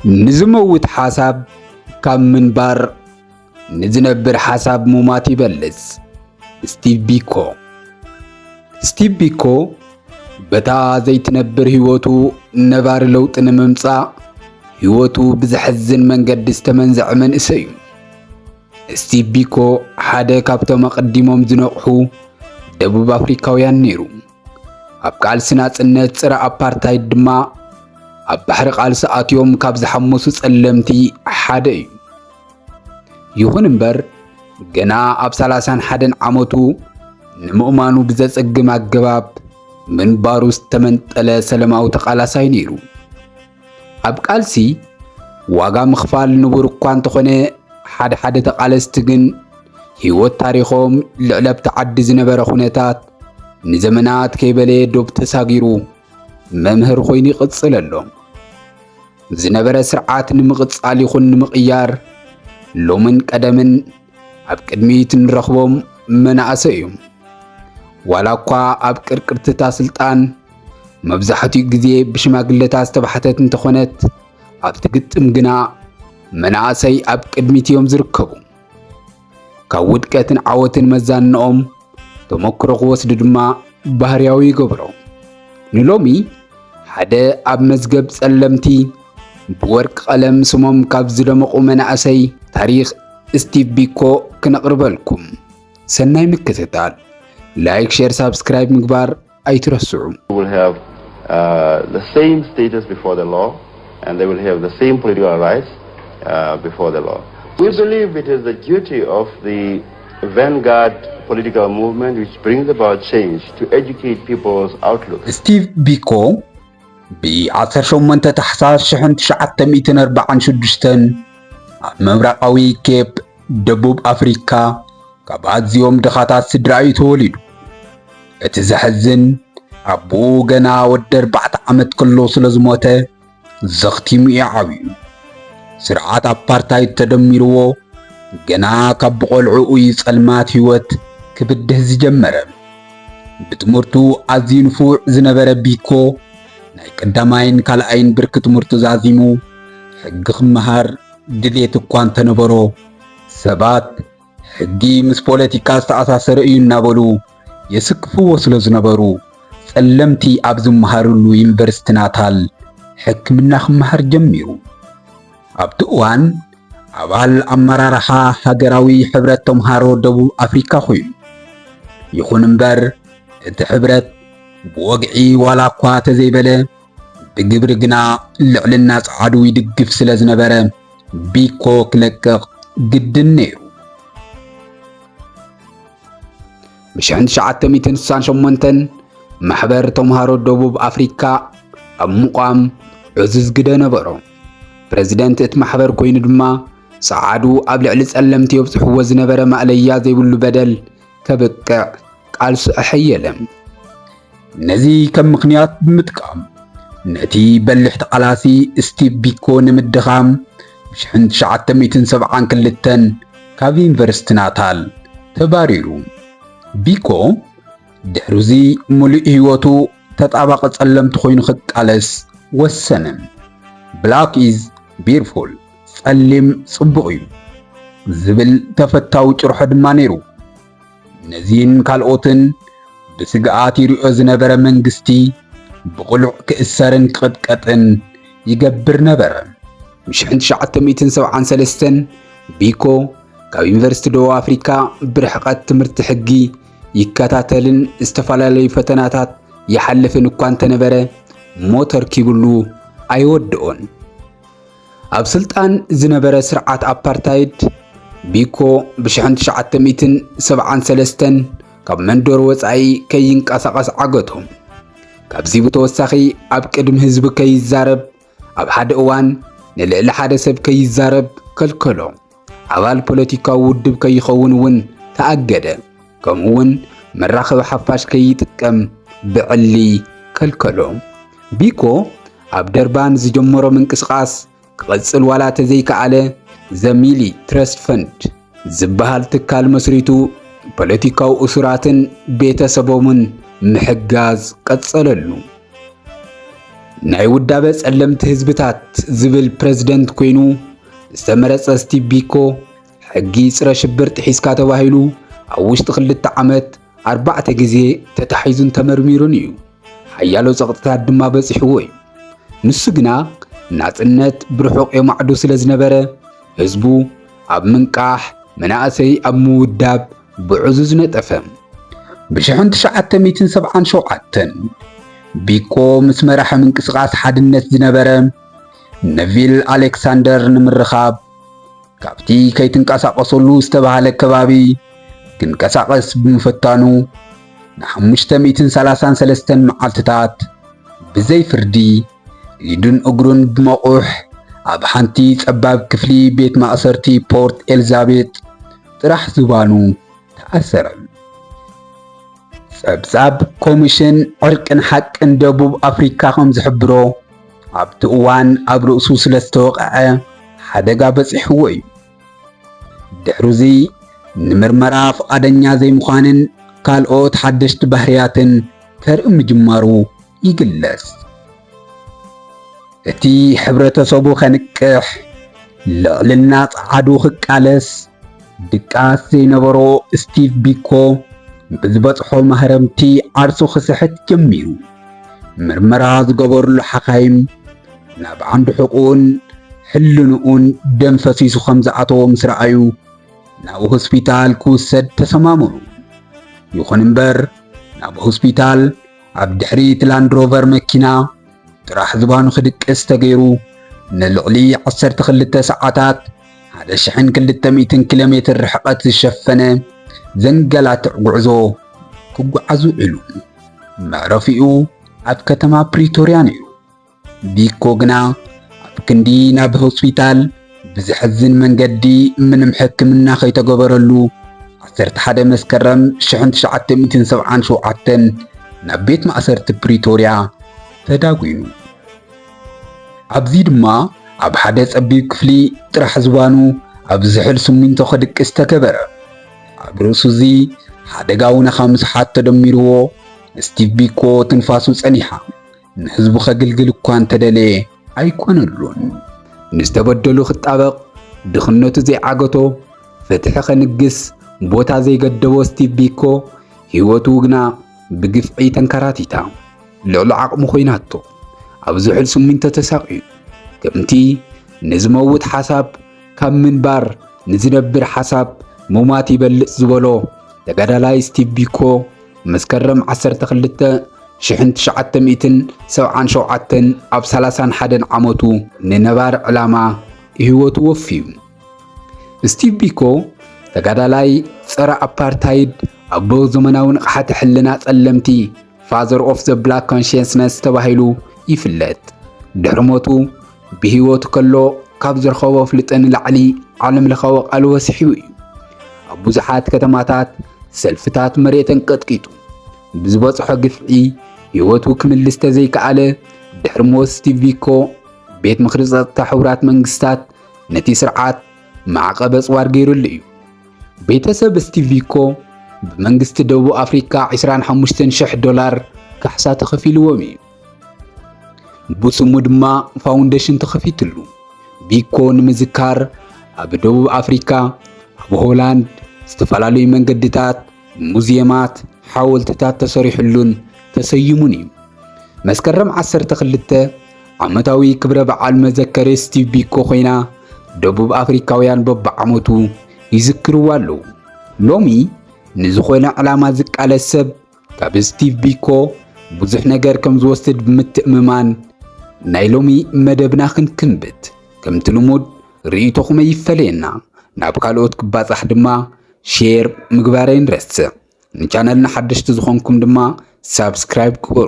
نزموت حساب كم منبر نزنبر حساب مومات يبلس ستيف بيكو بتا زي تنبر هيوتو نبار لوط نممصا هيوتو بزحزن منقد استمنزع من اسيو ستيف بيكو حدا كابتو مقدموم زنقحو دبوب افريكاويان نيرو اب قالسنا صنت صرا ابارتايد دما اب بحر قالس اتيوم كاب زحمسو صلمتي حدا ايو يخون امبر ገና ኣብ 31 ዓመቱ ንሙእማኑ ብዘጸግም ኣገባብ ምንባሩ ዝተመንጠለ ሰላማዊ ተቃላሳይ ነይሩ። ኣብ ቃልሲ ዋጋ ምኽፋል ንቡር እኳ እንተኾነ ሓደ ተቃለስቲ ግን ህይወት ታሪኾም ልዕለብ ተዓዲ ዝነበረ ኩነታት ንዘመናት ከይበለ ዶብ ተሳጊሩ መምህር ኮይኑ ይቕጽል ኣሎ። ዝነበረ ስርዓት ንምቕጻል ይኹን ንምቕያር ሎምን ቀደምን ኣብ ቅድሚት ንረኽቦም መናእሰይ እዮም። ዋላ እኳ ኣብ ቅርቅርትታ ስልጣን መብዛሕትኡ ግዜ ብሽማግለታት ዝተባሕተት እንተኾነት ኣብቲ ግጥም ግና መናእሰይ ኣብ ቅድሚት እዮም ዝርከቡ። ካብ ውድቀትን ዓወትን መዛንኦም ተመክሮ ክወስዱ ድማ ባህርያዊ ይገብሮ። ንሎሚ ሓደ ኣብ መዝገብ ጸለምቲ ብወርቂ ቀለም ስሞም ካብ ዝደመቑ መናእሰይ ታሪኽ ستيف بيكو كنقربلكم سناي مكتتال لايك شير سبسكرايب مقبار اي ترسعوا. will have the same status before the law and they will have the same political rights before the law. We believe it is the duty of the vanguard political movement which brings about change to educate people's outlook. ستيف بيكو ب18 تحساس 1946 መምራቃዊ ኬፕ ደቡብ አፍሪካ ካብ ኣዝዮም ድኻታት ስድራዩ ተወሊዱ። እቲ ዘሕዝን ኣቦኡ ገና ወዲ 4 ዓመት ከሎ ስለ ዝሞተ ዘኽቲሙ ይዓብዩ። ስርዓት ኣፓርታይድ ተደሚርዎ ገና ካብ ቆልዑኡ ጸልማት ህይወት ክብድህ ዝጀመረ። ብትምህርቱ ኣዝዩ ንፉዕ ዝነበረ ቢኮ ናይ ቀዳማይን ካልኣይን ብርኪ ትምህርቱ ዛዚሙ ሕጊ ክመሃር ድሌት እኳ እንተነበሮ ሰባት ሕጊ ምስ ፖለቲካ ዝተኣሳሰረ እዩ እናበሉ የስክፍዎ ስለ ዝነበሩ ጸለምቲ ኣብ ዝመሃርሉ ዩኒቨርሲቲ ናታል ሕክምና ክመሃር ጀሚሩ። ኣብቲ እዋን ኣባል ኣመራርሓ ሃገራዊ ሕብረት ተምሃሮ ደቡብ አፍሪካ ኮይኑ ይኹን እምበር እቲ ሕብረት ብወግዒ ዋላ እኳ ተዘይበለ ብግብሪ ግና ልዕልና ጻዕዱ ይድግፍ ስለ ዝነበረ ቢኮ ክለቅቕ ግድን ነይሩ። ብ1968 ማሕበር ተምሃሮ ደቡብ አፍሪካ ኣብ ምቋም ዕዙዝ ግደ ነበሮ። ፕሬዚደንት እቲ ማሕበር ኮይኑ ድማ ጻዕዱ ኣብ ልዕሊ ጸለምቲ የብጽሕዎ ዝነበረ ማዕለያ ዘይብሉ በደል ከበቅዕ ቃልሱ ኣሐየለ። ነዚ ከም ምኽንያት ብምጥቃም ነቲ በልሕ ተቃላሲ ስቲቭ ቢኮ ንምድኻም 1972 ካብ ዩኒቨርሲቲ ናታል ተባሪሩ። ቢኮ ድሕሩዚ ሙሉእ ህይወቱ ተጣባቂ ጸለምቲ ኮይኑ ክቃለስ ወሰነ። ብላክ ኢዝ ቢርፉል ጸሊም ጽቡቕ እዩ ዝብል ተፈታዊ ጭርሖ ድማ ነይሩ። ነዚህን ካልኦትን ብስግኣት ይሪኦ ዝነበረ መንግስቲ ብቕሉዕ ክእሰርን ክቕጥቀጥን ይገብር ነበረ። 1973 ቢኮ ካብ ዩኒቨርሲቲ ደቡብ አፍሪካ ብርሕቐት ትምህርቲ ሕጊ ይከታተልን ዝተፈላለዩ ፈተናታት ይሓልፍን እኳ እንተነበረ ሞተር ኪብሉ ኣይወድኦን። ኣብ ስልጣን ዝነበረ ስርዓት ኣፓርታይድ ቢኮ ብ1973 ካብ መንደር ወጻኢ ከይንቀሳቐስ ዓገቶም። ካብዚ ብተወሳኺ ኣብ ቅድሚ ህዝቢ ከይዛረብ ኣብ ሓደ እዋን ንልዕሊ ሓደ ሰብ ከይዛረብ ከልከሎ። ኣባል ፖለቲካዊ ውድብ ከይኸውን እውን ተኣገደ። ከምኡውን መራኸቢ ሓፋሽ ከይጥቀም ብዕሊ ከልከሎ። ቢኮ ኣብ ደርባን ዝጀመሮ ምንቅስቓስ ክቕጽል ዋላ ተዘይከኣለ ዘሚሊ ትረስት ፈንድ ዝበሃል ትካል መስሪቱ ፖለቲካዊ እሱራትን ቤተሰቦምን ምሕጋዝ ቀጸለሉ። ናይ ውዳበ ጸለምቲ ህዝብታት ዝብል ፕሬዝደንት ኮይኑ ዝተመረጸ ስቲቭ ቢኮ ሕጊ ጽረ ሽብር ጥሒስካ ተባሂሉ ኣብ ውሽጢ 2 ዓመት 4 ግዜ ተታሒዙን ተመርሚሩን እዩ። ሓያሎ ጸቕጥታት ድማ በፂሕዎ እዩ። ንሱ ግና ናጽነት ብርሑቕ የማዕዱ ስለ ዝነበረ ህዝቡ ኣብ ምንቃሕ መናእሰይ ኣብ ምውዳብ ብዕዙ ዝነጠፈ። ብ1977 ቢኮ ምስ መራሒ ምንቅስቓስ ሓድነት ዝነበረ ነቪል ኣሌክሳንደር ንምርኻብ ካብቲ ከይትንቀሳቐሰሉ ዝተባሃለ ከባቢ ክንቀሳቐስ ብምፍታኑ ን533 መዓልትታት ብዘይ ፍርዲ ኢዱን እግሩን ብመቑሕ ኣብ ሓንቲ ጸባብ ክፍሊ ቤት ማእሰርቲ ፖርት ኤልዛቤት ጥራሕ ዝባኑ ተኣሰረ። ጸብጻብ ኮሚሽን ዕርቅን ሓቅን ደቡብ ኣፍሪካ ከም ዝሕብሮ ኣብቲ እዋን ኣብ ርእሱ ስለ ዝተወቕዐ ሓደጋ በፂሕዎ እዩ። ድሕሩዚ ንምርመራ ፈቃደኛ ዘይምዃንን ካልኦት ሓደሽቲ ባህርያትን ከርኢ ምጅማሩ ይግለጽ። እቲ ሕብረተሰቡ ኸንቅሕ ልዕልና ጸዓዱ ክቃለስ ድቃስ ዘይነበሮ ስቲቭ ቢኮ ብዝበጽሖ ማህረምቲ ዓርሱ ክስሕት ጀሚሩ። ምርመራ ዝገበርሉ ሓኻይም ናብ ዓንዲ ሕቁኡን ሕልንኡን ደም ፈሲሱ ከም ዝኣተዎ ምስ ረኣዩ ናብ ሆስፒታል ክውሰድ ተሰማምሩ። ይኹን እምበር ናብ ሆስፒታል ኣብ ድሕሪት ላንድሮቨር መኪና ጥራሕ ዝባኑ ክድቅስ ተገይሩ ንልዕሊ 12 ሰዓታት 1200 ኪሎ ሜትር ርሕቐት ዝሸፈነ ዘንገላትዕ ጉዕዞ ክጓዓዙ ኢሉ። መዕረፊኡ ኣብ ከተማ ፕሪቶሪያ ነይሩ። ቢኮ ግና ኣብ ክንዲ ናብ ሆስፒታል ብዝሕዝን መንገዲ ምንም ሕክምና ከይተገበረሉ 11 መስከረም 1977 ናብ ቤት ማእሰርቲ ፕሪቶሪያ ተዳጒኑ። ኣብዚ ድማ ኣብ ሓደ ጸቢብ ክፍሊ ጥራሕ ዝባኑ ኣብ ዝሕል ሲሚንቶ ክድቅስ ተገበረ። ኣብ ርእሱ እዚ ሓደጋው ንኻምስሓት ተደሚርዎ ስቲቭ ቢኮ ትንፋሱ ጸኒሓ ንህዝቡ ከገልግል እኳ እንተደለየ ኣይኮነሉን። ንዝተበደሉ ክጣበቕ ድኽነቱ ዘይዓገቶ ፍትሒ ኸንግስ ቦታ ዘይገደቦ ስቲቭ ቢኮ ህይወቱ ግና ብግፍዒ ተንከራቲታ ልዕሊ ዓቕሙ ኮይናቶ ኣብ ዝሕል ሲሚንቶ ተሳቂዩ። ከምቲ ንዝመውት ሓሳብ ካብ ምንባር ንዝነብር ሓሳብ ሙማት ይበልጽ ዝበሎ ተጋዳላይ ስቲቭ ቢኮ መስከረም 12 1977 ኣብ 31 ዓመቱ ንነባር ዕላማ ህይወቱ ወፊዩ። ስቲቭ ቢኮ ተጋዳላይ ጸረ ኣፓርታይድ ኣቦ ዘመናዊ ንቕሓቲ ሕልና ጸለምቲ ፋዘር ኦፍ ዘ ብላክ ኮንሽንስነስ ተባሂሉ ይፍለጥ። ድሕሪ ሞቱ ብህይወቱ ከሎ ካብ ዝረኸቦ ፍልጠት ንላዕሊ ዓለም ለኻዊ ቃልሲ ወሲሒቡ እዩ። ኣብ ብዙሓት ከተማታት ሰልፍታት መሬት ተንቀጥቂጡ ብዝበጽሖ ግፍዒ ህይወቱ ክምልስ ተዘይከኣለ ድሕሪ ሞት ስቲቭ ቢኮ ቤት ምክሪ ጸጥታ ሕቡራት መንግስታት ነቲ ስርዓት ማዕቀብ ኣጽዋር ገይሩሉ እዩ። ቤተሰብ ስቲቭ ቢኮ ብመንግስቲ ደቡብ ኣፍሪካ $25,000 ካሕሳ ተኸፊልዎም እዩ። ብስሙ ድማ ፋውንዴሽን ተኸፊትሉ። ቢኮ ንምዝካር ኣብ ደቡብ ኣፍሪካ ኣብ ሆላንድ ዝተፈላለዩ መንገድታት፣ ሙዚየማት፣ ሓወልትታት ተሰሪሑሉን ተሰይሙን እዩ። መስከረም 12 ዓመታዊ ክብረ በዓል መዘከሪ ስቲቭ ቢኮ ኮይና ደቡብ ኣፍሪካውያን በብዓመቱ ይዝክርዋ ኣለዉ። ሎሚ ንዝኾነ ዕላማ ዝቃለስ ሰብ ካብ ስቲቭ ቢኮ ብዙሕ ነገር ከም ዝወስድ ብምትእምማን ናይ ሎሚ መደብና ክንክንብት ከምቲ ልሙድ ርእይቶኹም ይፈለየና። ናብ ካልኦት ክባጻሕ ድማ ሼር ምግባር ኣይንረስዕ። ንቻነልና ሓደሽቲ ዝኾንኩም ድማ ሳብስክራይብ ግበሩ።